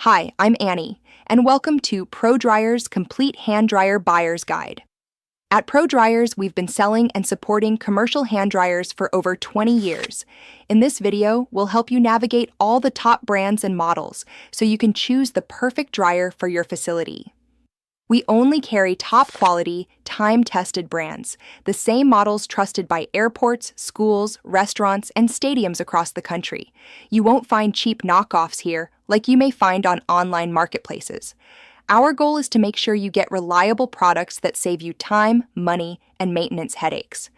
Hi, I'm Annie, and welcome to ProDryers Complete Hand Dryer Buyer's Guide. At ProDryers, we've been selling and supporting commercial hand dryers for over 20 years. In this video, we'll help you navigate all the top brands and models so you can choose the perfect dryer for your facility. We only carry top-quality, time-tested brands, the same models trusted by airports, schools, restaurants, and stadiums across the country. You won't find cheap knockoffs here, like you may find on online marketplaces. Our goal is to make sure you get reliable products that save you time, money, and maintenance headaches.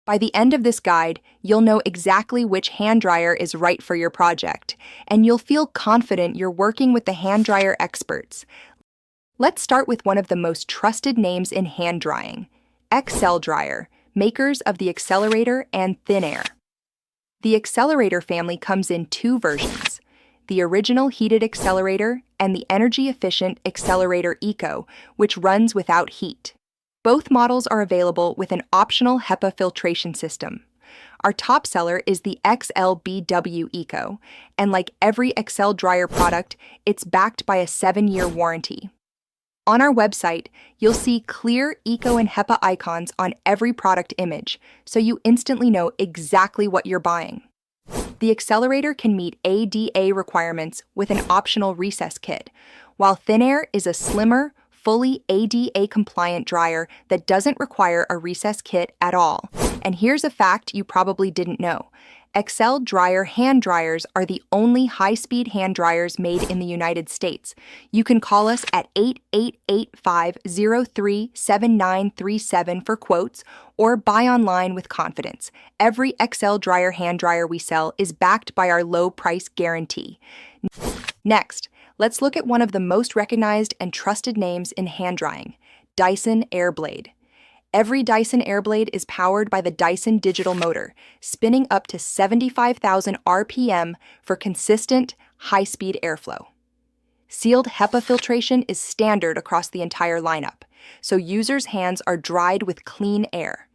By the end of this guide, you'll know exactly which hand dryer is right for your project, and you'll feel confident you're working with the hand dryer experts. Let's start with one of the most trusted names in hand drying, XLERATOR, makers of the XLERATOR and ThinAir. The XLERATOR family comes in two versions, the original heated XLERATOR and the energy-efficient XLERATOReco, which runs without heat. Both models are available with an optional HEPA filtration system. Our top seller is the XLBWeco, and like every XL dryer product, it's backed by a 7-year warranty. On our website, you'll see clear eco and HEPA icons on every product image, so you instantly know exactly what you're buying. The XLERATOR can meet ADA requirements with an optional recess kit, while ThinAir is a slimmer, fully ADA-compliant dryer that doesn't require a recess kit at all. And here's a fact you probably didn't know. XL Dryer hand dryers are the only high-speed hand dryers made in the United States. You can call us at 8885-03-7937 for quotes or buy online with confidence. Every XL Dryer hand dryer we sell is backed by our low price guarantee. Next, let's look at one of the most recognized and trusted names in hand drying, Dyson Airblade. Every Dyson Airblade is powered by the Dyson digital motor, spinning up to 75,000 RPM for consistent, high-speed airflow. Sealed HEPA filtration is standard across the entire lineup, so users' hands are dried with clean air.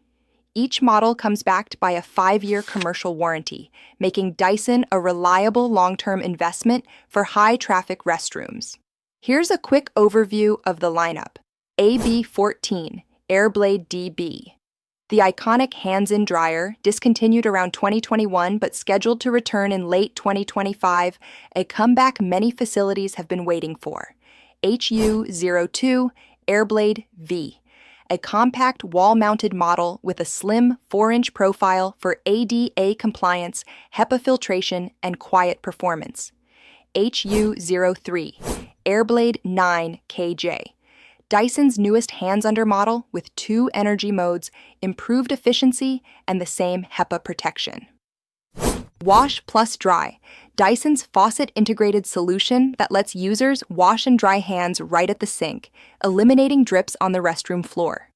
Each model comes backed by a 5-year commercial warranty, making Dyson a reliable long-term investment for high-traffic restrooms. Here's a quick overview of the lineup. AB14 Airblade DB. The iconic hands-in dryer, discontinued around 2021 but scheduled to return in late 2025, a comeback many facilities have been waiting for. HU02 Airblade V. A compact wall-mounted model with a slim 4-inch profile for ADA compliance, HEPA filtration, and quiet performance. HU03 Airblade 9 KJ. Dyson's newest hands-under model with 2 energy modes, improved efficiency, and the same HEPA protection. Wash+Dry, Dyson's faucet-integrated solution that lets users wash and dry hands right at the sink, eliminating drips on the restroom floor.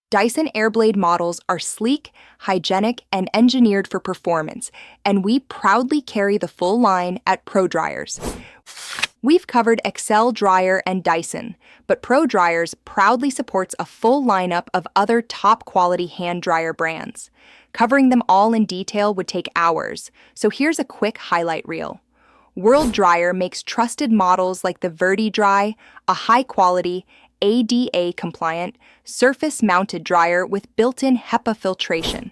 Dyson Airblade models are sleek, hygienic, and engineered for performance, and we proudly carry the full line at ProDryers. We've covered XL Dryer and Dyson, but ProDryers proudly supports a full lineup of other top-quality hand dryer brands. Covering them all in detail would take hours, so here's a quick highlight reel. World Dryer makes trusted models like the VERDEdri, a high-quality, ADA-compliant, surface-mounted dryer with built-in HEPA filtration.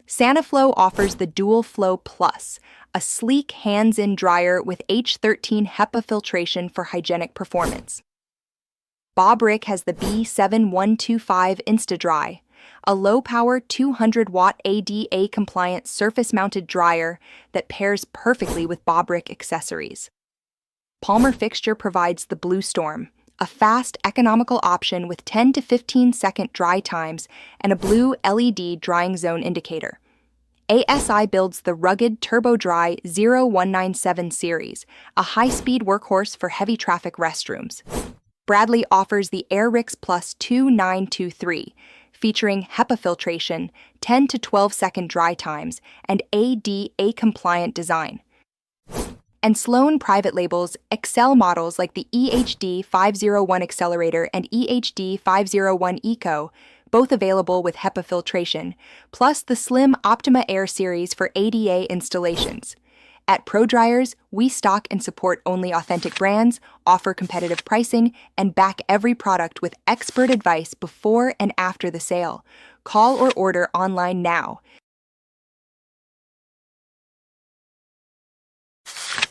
Saniflow offers the Dualflow Plus, a sleek hands-in dryer with H13 HEPA filtration for hygienic performance. Bobrick has the B7125 InstaDry, a low-power 200-watt ADA-compliant surface-mounted dryer that pairs perfectly with Bobrick accessories. Palmer Fixture provides the BluStorm, a fast, economical option with 10 to 15-second dry times and a blue LED drying zone indicator. ASI builds the rugged Turbo-Dri 0197 series, a high-speed workhorse for heavy traffic restrooms. Bradley offers the Aerix Plus 2923, featuring HEPA filtration, 10 to 12-second dry times, and ADA-compliant design. And Sloan private labels XL models like the EHD501 XLERATOR and EHD501eco, both available with HEPA filtration, plus the slim Optima Air series for ADA installations. At ProDryers, we stock and support only authentic brands, offer competitive pricing, and back every product with expert advice before and after the sale. Call or order online now.